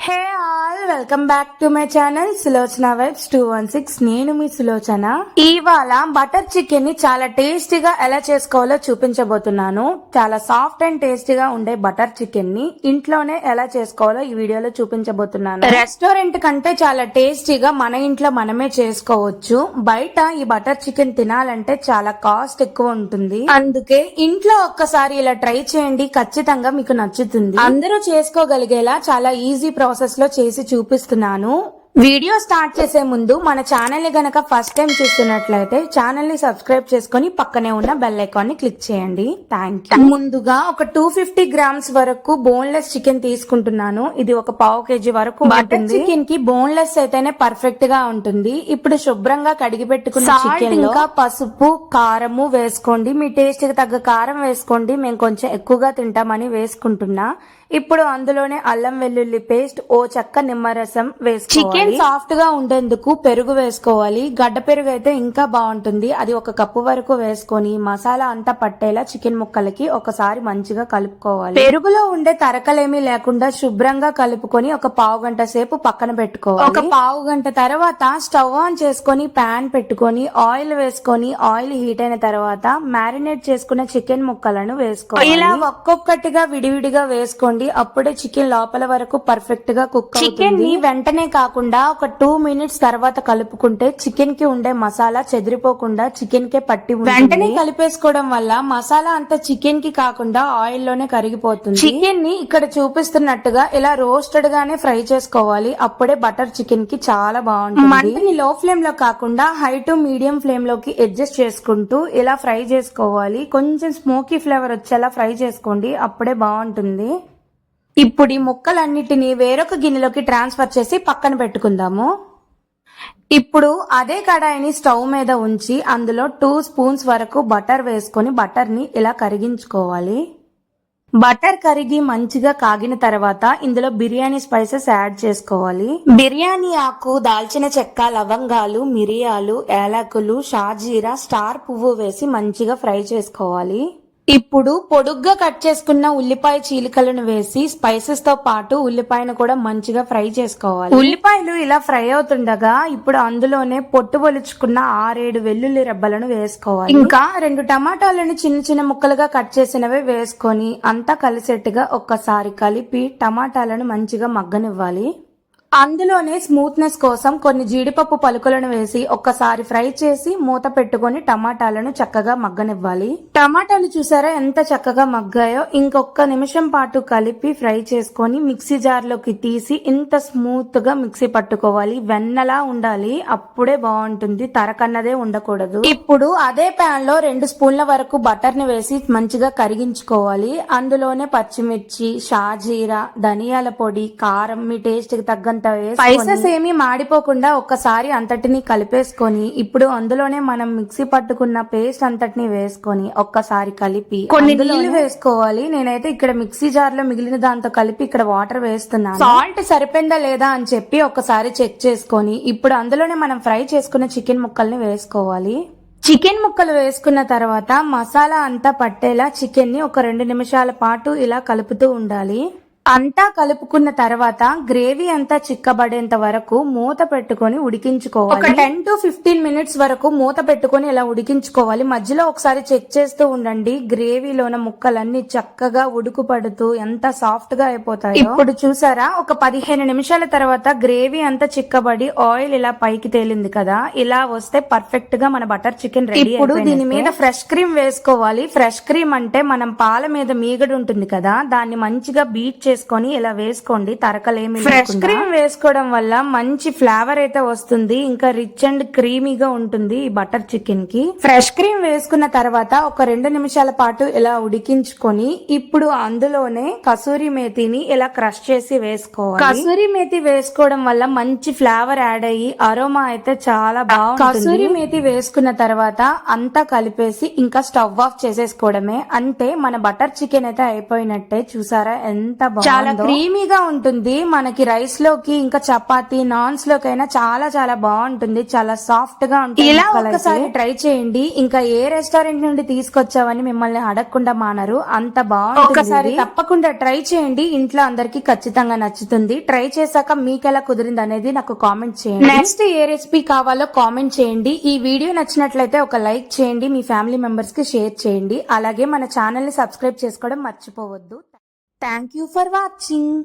Hey all, welcome back to my channel Sulochana vibes 216. నేను మీ సులోచన. ఇవాళ butter chicken ని చాలా టేస్టీగా ఎలా చేసుకోవాలో చూపించబోతున్నాను. చాలా సాఫ్ట్ అండ్ టేస్టీగా ఉండే బటర్ చికెన్ ని ఇంట్లోనే ఎలా చేసుకోవాలో ఈ వీడియోలో చూపించబోతున్నాను. రెస్టారెంట్ కంటే చాలా టేస్టీగా మన ఇంట్లో మనమే చేసుకోవచ్చు. బయట ఈ బటర్ చికెన్ తినాలంటే చాలా కాస్ట్ ఎక్కువ ఉంటుంది. అందుకే ఇంట్లో ఒక్కసారి ఇలా ట్రై చేయండి, ఖచ్చితంగా మీకు నచ్చుతుంది. అందరూ చేసుకోగలిగేలా చాలా ఈజీ ప్రాసెస్ లో చేసి చూపిస్తున్నాను. వీడియో స్టార్ట్ చేసే ముందు మన ఛానల్ ని గనక ఫస్ట్ టైం చూస్తున్నట్లయితే ఛానల్ ని సబ్స్క్రైబ్ చేసుకుని పక్కనే ఉన్న బెల్ ఐకాన్ ని క్లిక్ చేయండి. Thank you. ముందుగా ఒక 250 గ్రామ్స్ వరకు బోన్లెస్ చికెన్ తీసుకుంటున్నాను. ఇది ఒక పావు కేజీ వరకు బటర్ చికెన్ కి బోన్లెస్ అయితేనే పర్ఫెక్ట్ గా ఉంటుంది. ఇప్పుడు శుభ్రంగా కడిగి పెట్టుకున్న చికెన్ లో పసుపు, కారము వేసుకోండి. మీ టేస్ట్ కి తగ్గ కారం వేసుకోండి. మేము కొంచెం ఎక్కువగా తింటామని వేసుకుంటున్నా. ఇప్పుడు అందులోనే అల్లం వెల్లుల్లి పేస్ట్, ఓ చెక్క నిమ్మరసం వేసుకోవాలి. చికెన్ సాఫ్ట్ గా ఉండేందుకు పెరుగు వేసుకోవాలి. గడ్డ పెరుగు అయితే ఇంకా బాగుంటుంది. అది ఒక కప్పు వరకు వేసుకొని మసాలా అంతా పట్టేలా చికెన్ ముక్కలకి ఒకసారి మంచిగా కలుపుకోవాలి. పెరుగులో ఉండే తరకలేమీ లేకుండా శుభ్రంగా కలుపుకొని ఒక పావు గంట సేపు పక్కన పెట్టుకోవాలి. ఒక పావు గంట తర్వాత స్టవ్ ఆన్ చేసుకొని ప్యాన్ పెట్టుకొని ఆయిల్ వేసుకొని ఆయిల్ హీట్ అయిన తర్వాత మ్యారినేట్ చేసుకున్న చికెన్ ముక్కలను వేసుకోవాలి. ఇలా ఒక్కొక్కటిగా విడివిడిగా వేసుకోండి. అప్పుడే చికెన్ లోపల వరకు పర్ఫెక్ట్ గా కుక్ అవుతుంది. చికెన్ ని వెంటనే కాకుండా ఒక 2 మినిట్స్ తర్వాత కలుపుకుంటే చికెన్ కి ఉండే మసాలా చెదిరిపోకుండా చికెన్ కే పట్టి ఉంటుంది. వెంటనే కలిపేసుకోవడం వల్ల మసాలా అంతా చికెన్ కి కాకుండా ఆయిల్ లోనే కరిగిపోతుంది. చికెన్ ని ఇక్కడ చూపిస్తున్నట్టుగా ఇలా రోస్టెడ్ గానే ఫ్రై చేసుకోవాలి. అప్పుడే బటర్ చికెన్ కి చాలా బాగుంటుంది. మంటని లో ఫ్లేమ్ లో కాకుండా హై టు మీడియం ఫ్లేమ్ లోకి అడ్జస్ట్ చేసుకుంటూ ఇలా ఫ్రై చేసుకోవాలి. కొంచెం స్మోకీ ఫ్లేవర్ వచ్చేలా ఫ్రై చేసుకోండి, అప్పుడే బాగుంటుంది. ఇప్పుడు ఈ ముక్కలన్నిటినీ వేరొక గిన్నెలోకి ట్రాన్స్ఫర్ చేసి పక్కన పెట్టుకుందాము. ఇప్పుడు అదే కడాయిని స్టవ్ మీద ఉంచి అందులో 2 స్పూన్స్ వరకు బటర్ వేసుకొని బటర్ ని ఇలా కరిగించుకోవాలి. బటర్ కరిగి మంచిగా కాగిన తర్వాత ఇందులో బిర్యానీ స్పైసెస్ యాడ్ చేసుకోవాలి. బిర్యానీ ఆకు, దాల్చిన చెక్క, లవంగాలు, మిరియాలు, యాలకులు, షాజీరా, స్టార్ పువ్వు వేసి మంచిగా ఫ్రై చేసుకోవాలి. ఇప్పుడు పొడుగ్గా కట్ చేసుకున్న ఉల్లిపాయ చీలికలను వేసి స్పైసెస్ తో పాటు ఉల్లిపాయను కూడా మంచిగా ఫ్రై చేసుకోవాలి. ఉల్లిపాయలు ఇలా ఫ్రై అవుతుండగా ఇప్పుడు అందులోనే పొట్టు ఒలుచుకున్న 6-7 వెల్లుల్లి రెబ్బలను వేసుకోవాలి. ఇంకా 2 టమాటాలను చిన్న చిన్న ముక్కలుగా కట్ చేసినవి వేసుకొని అంతా కలిసేట్టుగా ఒక్కసారి కలిపి టమాటాలను మంచిగా మగ్గనివ్వాలి. అందులోనే స్మూత్నెస్ కోసం కొన్ని జీడిపప్పు పలుకులను వేసి ఒక్కసారి ఫ్రై చేసి మూత పెట్టుకొని టమాటాలను చక్కగా మగ్గనివ్వాలి. టమాటాలు చూసారా ఎంత చక్కగా మగ్గాయో. ఇంకొక నిమిషం పాటు కలిపి ఫ్రై చేసుకొని మిక్సీ జార్ లోకి తీసి ఇంత స్మూత్ గా మిక్సీ పట్టుకోవాలి. వెన్నలా ఉండాలి, అప్పుడే బాగుంటుంది, తరకన్నదే ఉండకూడదు. ఇప్పుడు అదే ప్యాన్ లో 2 స్పూన్ల వరకు బటర్ ని వేసి మంచిగా కరిగించుకోవాలి. అందులోనే పచ్చిమిర్చి, షాజీరా, ధనియాల పొడి, కారం మీ టేస్ట్ కి తగ్గ స్పైసెస్ ఏమీ మాడిపోకుండా ఒక్కసారి అంతటిని కలిపేసుకొని ఇప్పుడు అందులోనే మనం మిక్సీ పట్టుకున్న పేస్ట్ అంతటిని వేసుకొని ఒక్కసారి కలిపి కొన్ని నీళ్లు వేసుకోవాలి. నేనైతే ఇక్కడ మిక్సీ జార్ లో మిగిలిన దాంతో కలిపి ఇక్కడ వాటర్ వేస్తున్నాను. సాల్ట్ సరిపోయిందా లేదా అని చెప్పి ఒక్కసారి చెక్ చేసుకొని ఇప్పుడు అందులోనే మనం ఫ్రై చేసుకున్న చికెన్ ముక్కల్ని వేసుకోవాలి. చికెన్ ముక్కలు వేసుకున్న తర్వాత మసాలా అంతా పట్టేలా చికెన్ ని ఒక 2 నిమిషాల పాటు ఇలా కలుపుతూ ఉండాలి. అంతా కలుపుకున్న తర్వాత గ్రేవీ అంతా చిక్కబడేంత వరకు మూత పెట్టుకొని ఉడికించుకోవాలి. ఒక 10 to 15 మినిట్స్ వరకు మూత పెట్టుకొని ఇలా ఉడికించుకోవాలి. మధ్యలో ఒకసారి చెక్ చేస్తూ ఉండండి. గ్రేవీలోన ముక్కలన్నీ చక్కగా ఉడుకు పడుతూ ఎంత సాఫ్ట్ గా అయిపోతాయి. ఇప్పుడు చూసారా, ఒక 15 నిమిషాల తర్వాత గ్రేవీ అంతా చిక్కబడి ఆయిల్ ఇలా పైకి తేలింది కదా. ఇలా వస్తే పర్ఫెక్ట్ గా మన బటర్ చికెన్ రెడీ. ఇప్పుడు దీని మీద ఫ్రెష్ క్రీమ్ వేసుకోవాలి. ఫ్రెష్ క్రీమ్ అంటే మనం పాల మీద మీగడ ఉంటుంది కదా, దాన్ని మంచిగా బీట్ చేసుకొని ఇలా వేసుకోండి, తరకలేమి. ఫ్రెష్ క్రీమ్ వేసుకోవడం వల్ల మంచి ఫ్లేవర్ అయితే వస్తుంది, ఇంకా రిచ్ అండ్ క్రీమీగా ఉంటుంది ఈ బటర్ చికెన్ కి. ఫ్రెష్ క్రీమ్ వేసుకున్న తర్వాత ఒక 2 నిమిషాల పాటు ఇలా ఉడికించుకొని ఇప్పుడు అందులోనే కసూరి మేతిని ఇలా క్రష్ చేసి వేసుకోవాలి. కసూరి మేతి వేసుకోవడం వల్ల మంచి ఫ్లేవర్ యాడ్ అయ్యి అరోమా అయితే చాలా బాగుంటుంది. కసూరి మేతి వేసుకున్న తర్వాత అంతా కలిపేసి ఇంకా స్టవ్ ఆఫ్ చేసేసుకోవడమే. అంటే మన బటర్ చికెన్ అయితే అయిపోయినట్టే. చూసారా ఎంత చాలా క్రీమీగా ఉంటుంది. మనకి రైస్ లోకి ఇంకా చపాతీ నాన్స్ లోకైనా చాలా చాలా బాగుంటుంది. చాలా సాఫ్ట్ గా ఉంటుంది. ఇలా ఒకసారి ట్రై చేయండి. ఇంకా ఏ రెస్టారెంట్ నుండి తీసుకొచ్చావని మిమ్మల్ని అడగకుండా మానరు. అంత బాగుంటుంది. ఒకసారి తప్పకుండా ట్రై చేయండి. ఇంట్లో అందరికి ఖచ్చితంగా నచ్చుతుంది. ట్రై చేశాక మీకు ఎలా కుదిరింది అనేది నాకు కామెంట్ చేయండి. నెక్స్ట్ ఏ రెసిపీ కావాలో కామెంట్ చేయండి. ఈ వీడియో నచ్చినట్లయితే ఒక లైక్ చేయండి. మీ ఫ్యామిలీ మెంబర్స్ కి షేర్ చేయండి. అలాగే మన ఛానల్ ని సబ్స్క్రైబ్ చేసుకోవడం మర్చిపోవద్దు. Thank you for watching.